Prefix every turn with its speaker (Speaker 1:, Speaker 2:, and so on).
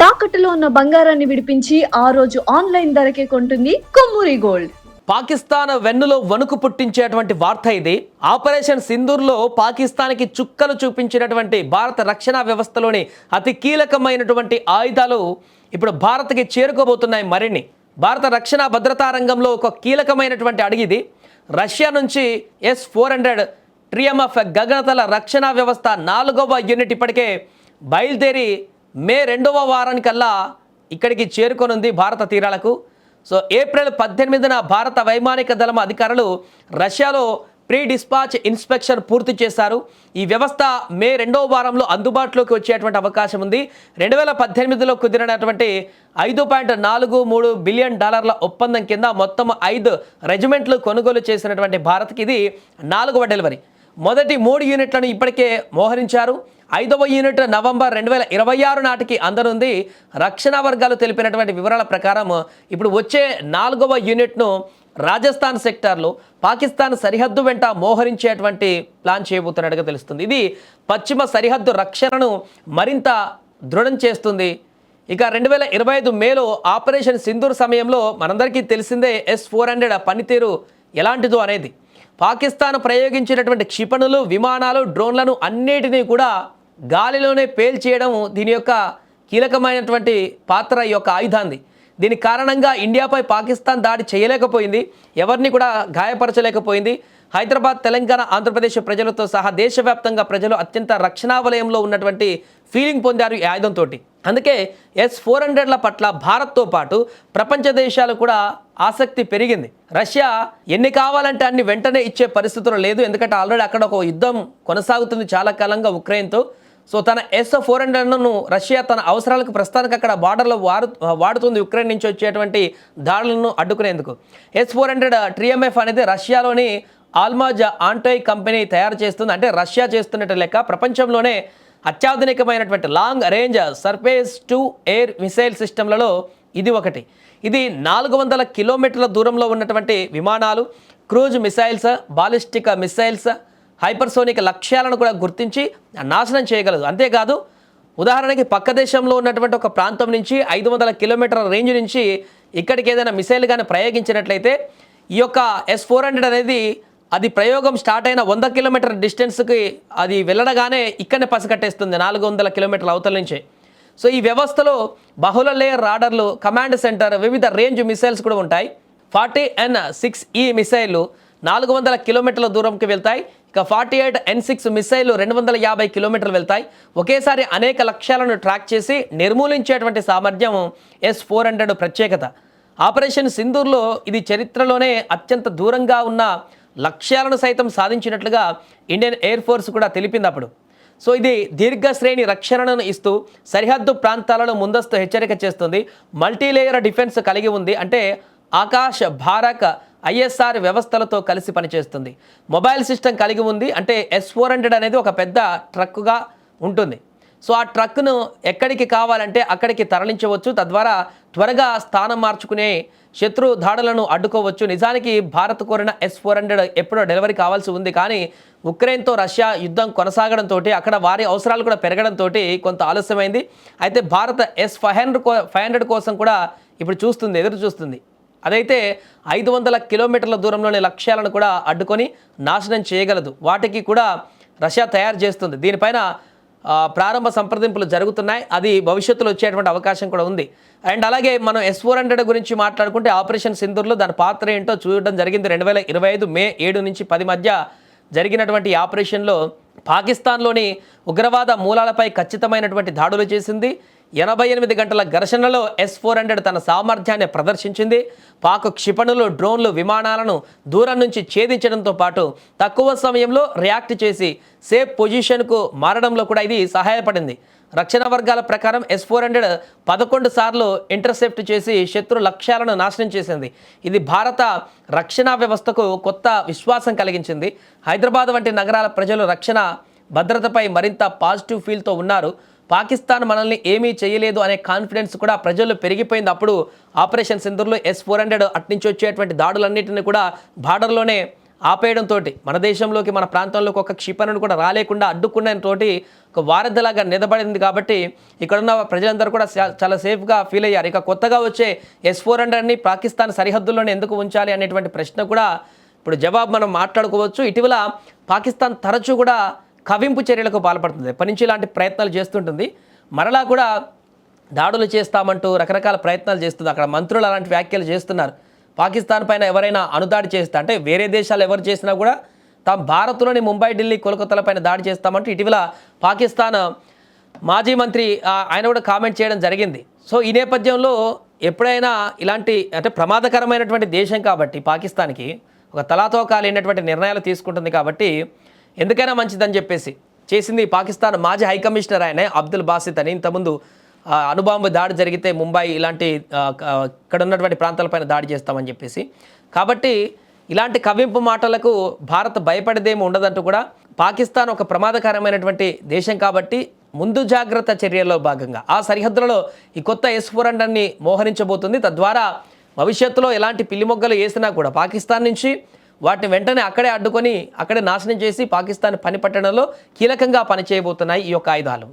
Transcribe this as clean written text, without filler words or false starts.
Speaker 1: తాకట్టులో ఉన్న బంగారాన్ని విడిపించి ఆ రోజు ఆన్లైన్ ధరకే కొంటుంది కొమ్మూరి గోల్డ్.
Speaker 2: పాకిస్తాన్ వెన్నులో వణుకు పుట్టించేటువంటి వార్త ఇది. ఆపరేషన్ సింధూర్లో పాకిస్తాన్కి చుక్కలు చూపించినటువంటి భారత రక్షణ వ్యవస్థలోని అతి కీలకమైనటువంటి ఆయుధాలు ఇప్పుడు భారత్కి చేరుకోబోతున్నాయి. మరిన్ని భారత రక్షణ భద్రతా రంగంలో ఒక కీలకమైనటువంటి అడుగు. రష్యా నుంచి S-400 ట్రియంఫ్ గగనతల రక్షణ వ్యవస్థ 4వ యూనిట్ ఇప్పటికే బయలుదేరి మే 2వ వారానికల్లా ఇక్కడికి చేరుకొనుంది భారత తీరాలకు. సో ఏప్రిల్ 18న భారత వైమానిక దళం అధికారులు రష్యాలో ప్రీ డిస్పాచ్ ఇన్స్పెక్షన్ పూర్తి చేశారు. ఈ వ్యవస్థ మే 2వ వారంలో అందుబాటులోకి వచ్చేటువంటి అవకాశం ఉంది. 2018లో కుదిరినటువంటి $5.43 బిలియన్ ఒప్పందం కింద మొత్తం 5 రెజిమెంట్లు కొనుగోలు చేసినటువంటి భారత్కి ఇది 4వ డెలివరీ. మొదటి 3 యూనిట్లను ఇప్పటికే మోహరించారు. 5వ యూనిట్ నవంబర్ 2026 నాటికి అందనుంది. రక్షణ వర్గాలు తెలిపినటువంటి వివరాల ప్రకారం ఇప్పుడు వచ్చే 4వ యూనిట్ను రాజస్థాన్ సెక్టార్లో పాకిస్తాన్ సరిహద్దు వెంట మోహరించేటువంటి ప్లాన్ చేయబోతున్నట్టుగా తెలుస్తుంది. ఇది పశ్చిమ సరిహద్దు రక్షణను మరింత దృఢం చేస్తుంది. ఇక 2025 మేలో ఆపరేషన్ సింధూర్ సమయంలో మనందరికీ తెలిసిందే S-400 పనితీరు ఎలాంటిదో అనేది. పాకిస్తాన్ ప్రయోగించినటువంటి క్షిపణులు, విమానాలు, డ్రోన్లను అన్నిటినీ కూడా గాలిలోనే పేల్చేయడం దీని యొక్క కీలకమైనటువంటి పాత్ర ఈ యొక్క ఆయుధాన్ని. దీని కారణంగా ఇండియాపై పాకిస్తాన్ దాడి చేయలేకపోయింది, ఎవరిని కూడా గాయపరచలేకపోయింది. హైదరాబాద్, తెలంగాణ, ఆంధ్రప్రదేశ్ ప్రజలతో సహా దేశవ్యాప్తంగా ప్రజలు అత్యంత రక్షణా వలయంలో ఉన్నటువంటి ఫీలింగ్ పొందారు ఈ ఆయుధంతో. అందుకే S-400ల పట్ల భారత్తో పాటు ప్రపంచ దేశాలు కూడా ఆసక్తి పెరిగింది. రష్యా ఎన్ని కావాలంటే అన్ని వెంటనే ఇచ్చే పరిస్థితులు లేదు, ఎందుకంటే ఆల్రెడీ అక్కడ ఒక యుద్ధం కొనసాగుతుంది చాలా కాలంగా ఉక్రెయిన్తో. సో తన S-400ను రష్యా తన అవసరాలకు ప్రస్తుతానికి అక్కడ బార్డర్లో వాడుతుంది, ఉక్రెయిన్ నుంచి వచ్చేటువంటి దాడులను అడ్డుకునేందుకు. S-400 ట్రియంఫ్ అనేది రష్యాలోని ఆల్మాజ్ ఆంటోయ్ కంపెనీ తయారు చేస్తుంది. అంటే రష్యా చేస్తున్నట్టు లెక్క. ప్రపంచంలోనే అత్యాధునికమైనటువంటి long range surface to air missile సిస్టమ్లలో ఇది ఒకటి. ఇది 400 కిలోమీటర్ల దూరంలో ఉన్నటువంటి విమానాలు, cruise missiles, ballistic missiles, hypersonic లక్ష్యాలను కూడా గుర్తించి నాశనం చేయగలదు. అంతేకాదు ఉదాహరణకి పక్క దేశంలో ఉన్నటువంటి ఒక ప్రాంతం నుంచి 500 కిలోమీటర్ల రేంజ్ నుంచి ఇక్కడికి ఏదైనా మిసైల్ కానీ ప్రయోగించినట్లయితే ఈ యొక్క S-400 అనేది అది ప్రయోగం స్టార్ట్ అయిన 100 కిలోమీటర్ డిస్టెన్స్కి అది వెళ్ళడగానే ఇక్కడనే పసిగట్టేస్తుంది 400 కిలోమీటర్ల అవతల నుంచే. సో ఈ వ్యవస్థలో బహుళ లేయర్ రాడర్లు, కమాండ్ సెంటర్, వివిధ రేంజ్ మిసైల్స్ కూడా ఉంటాయి. 40N6E మిసైళ్ళు 400 కిలోమీటర్ల దూరంకి వెళ్తాయి. ఇక 48N6 మిసైళ్ళు 250 కిలోమీటర్లు వెళ్తాయి. ఒకేసారి అనేక లక్ష్యాలను ట్రాక్ చేసి నిర్మూలించేటువంటి సామర్థ్యం S-400 ప్రత్యేకత. ఆపరేషన్ సింధూర్లో ఇది చరిత్రలోనే అత్యంత దూరంగా ఉన్న లక్ష్యాలను సైతం సాధించినట్లుగా ఇండియన్ ఎయిర్ ఫోర్స్ కూడా తెలిపింది అప్పుడు. సో ఇది దీర్ఘశ్రేణి రక్షణను ఇస్తూ సరిహద్దు ప్రాంతాలను ముందస్తు హెచ్చరిక చేస్తుంది. మల్టీలేయర్ డిఫెన్స్ కలిగి ఉంది. అంటే ఆకాశ్, భారక్, ISR వ్యవస్థలతో కలిసి పనిచేస్తుంది. మొబైల్ సిస్టమ్ కలిగి ఉంది. అంటే S-400 అనేది ఒక పెద్ద ట్రక్గా ఉంటుంది. సో ఆ ట్రక్ను ఎక్కడికి కావాలంటే అక్కడికి తరలించవచ్చు, తద్వారా త్వరగా స్థానం మార్చుకునే శత్రు దాడులను అడ్డుకోవచ్చు. నిజానికి భారత్ కోరిన S-400 ఎప్పుడో డెలివరీ కావాల్సి ఉంది, కానీ ఉక్రెయిన్తో రష్యా యుద్ధం కొనసాగడంతో అక్కడ వారి అవసరాలు కూడా పెరగడంతో కొంత ఆలస్యమైంది. అయితే భారత్ S-500 కోసం కూడా ఇప్పుడు ఎదురు చూస్తుంది. అదైతే 500 కిలోమీటర్ల దూరంలోని లక్ష్యాలను కూడా అడ్డుకొని నాశనం చేయగలదు. వాటికి కూడా రష్యా తయారు చేస్తుంది. దీనిపైన ప్రారంభ సంప్రదింపులు జరుగుతున్నాయి. అది భవిష్యత్తులో వచ్చేటువంటి అవకాశం కూడా ఉంది. అండ్ అలాగే మనం S-400 గురించి మాట్లాడుకుంటే ఆపరేషన్ సింధూర్లో దాని పాత్ర ఏంటో చూడడం జరిగింది. 2025 మే 7 నుంచి 10 మధ్య జరిగినటువంటి ఆపరేషన్లో పాకిస్తాన్లోని ఉగ్రవాద మూలాలపై ఖచ్చితమైనటువంటి దాడులు చేసింది. 88 గంటల ఘర్షణలో S-400 తన సామర్థ్యాన్ని ప్రదర్శించింది. పాక్ క్షిపణులు, డ్రోన్లు, విమానాలను దూరం నుంచి ఛేదించడంతో పాటు తక్కువ సమయంలో రియాక్ట్ చేసి సేఫ్ పొజిషన్కు మారడంలో కూడా ఇది సహాయపడింది. రక్షణ వర్గాల ప్రకారం S-400 11 సార్లు ఇంటర్సెప్ట్ చేసి శత్రు లక్ష్యాలను నాశనం చేసింది. ఇది భారత రక్షణ వ్యవస్థకు కొత్త విశ్వాసం కలిగించింది. హైదరాబాద్ వంటి నగరాల ప్రజలు రక్షణ భద్రతపై మరింత పాజిటివ్ ఫీల్తో ఉన్నారు. పాకిస్తాన్ మనల్ని ఏమీ చేయలేదు అనే కాన్ఫిడెన్స్ కూడా ప్రజల్లో పెరిగిపోయింది. అప్పుడు ఆపరేషన్ సింధూర్లో S-400 అట్నుంచి వచ్చేటువంటి దాడులన్నింటినీ కూడా బార్డర్లోనే ఆపేయడంతో మన దేశంలోకి మన ప్రాంతంలోకి ఒక క్షిపణిని కూడా రాలేకుండా అడ్డుకున్నతో ఒక వారధిలాగా నిలబడింది. కాబట్టి ఇక్కడున్న ప్రజలందరూ కూడా చాలా సేఫ్గా ఫీల్ అయ్యారు. ఇక కొత్తగా వచ్చే S-400ని పాకిస్తాన్ సరిహద్దుల్లోనే ఎందుకు ఉంచాలి అనేటువంటి ప్రశ్న కూడా ఇప్పుడు జవాబు మనం మాట్లాడుకోవచ్చు. ఇటీవల పాకిస్తాన్ తరచూ కూడా కవింపు చర్యలకు పాల్పడుతుంది. ఎప్పటి నుంచి ఇలాంటి ప్రయత్నాలు చేస్తుంటుంది. మరలా కూడా దాడులు చేస్తామంటూ రకరకాల ప్రయత్నాలు చేస్తుంది. అక్కడ మంత్రులు అలాంటి వ్యాఖ్యలు చేస్తున్నారు. పాకిస్తాన్ పైన ఎవరైనా అనుదాడి చేస్తే, అంటే వేరే దేశాలు ఎవరు చేసినా కూడా తాము భారత్లోని ముంబై, ఢిల్లీ, కోల్కతాల పైన దాడి చేస్తామంటూ ఇటీవల పాకిస్తాన్ మాజీ మంత్రి ఆయన కూడా కామెంట్ చేయడం జరిగింది. సో ఈ నేపథ్యంలో ఎప్పుడైనా ఇలాంటి అంటే ప్రమాదకరమైనటువంటి దేశం కాబట్టి పాకిస్తాన్కి ఒక తలాతోకా లేనటువంటి నిర్ణయాలు తీసుకుంటుంది. కాబట్టి ఎందుకైనా మంచిదని చెప్పేసి చేసింది పాకిస్తాన్ మాజీ హైకమిషనర్ ఆయనే అబ్దుల్ బాసిత్ అని. ఇంతకుముందు అణుబాంబు దాడి జరిగితే ముంబై ఇలాంటి ఇక్కడ ఉన్నటువంటి ప్రాంతాలపైన దాడి చేస్తామని చెప్పేసి. కాబట్టి ఇలాంటి కవింపు మాటలకు భారత్ భయపడేదేమీ ఉండదంటూ కూడా పాకిస్తాన్ ఒక ప్రమాదకరమైనటువంటి దేశం కాబట్టి ముందు జాగ్రత్త చర్యల్లో భాగంగా ఆ సరిహద్దులలో ఈ కొత్త S-400ని మోహరించబోతుంది. తద్వారా భవిష్యత్తులో ఎలాంటి పిల్లిమొగ్గలు వేసినా కూడా పాకిస్తాన్ నుంచి వాటిని వెంటనే అక్కడే అడ్డుకొని అక్కడే నాశనం చేసి పాకిస్తాన్ పనిపట్టడంలో కీలకంగా పనిచేయబోతున్నాయి ఈ యొక్క ఆయుధాలు.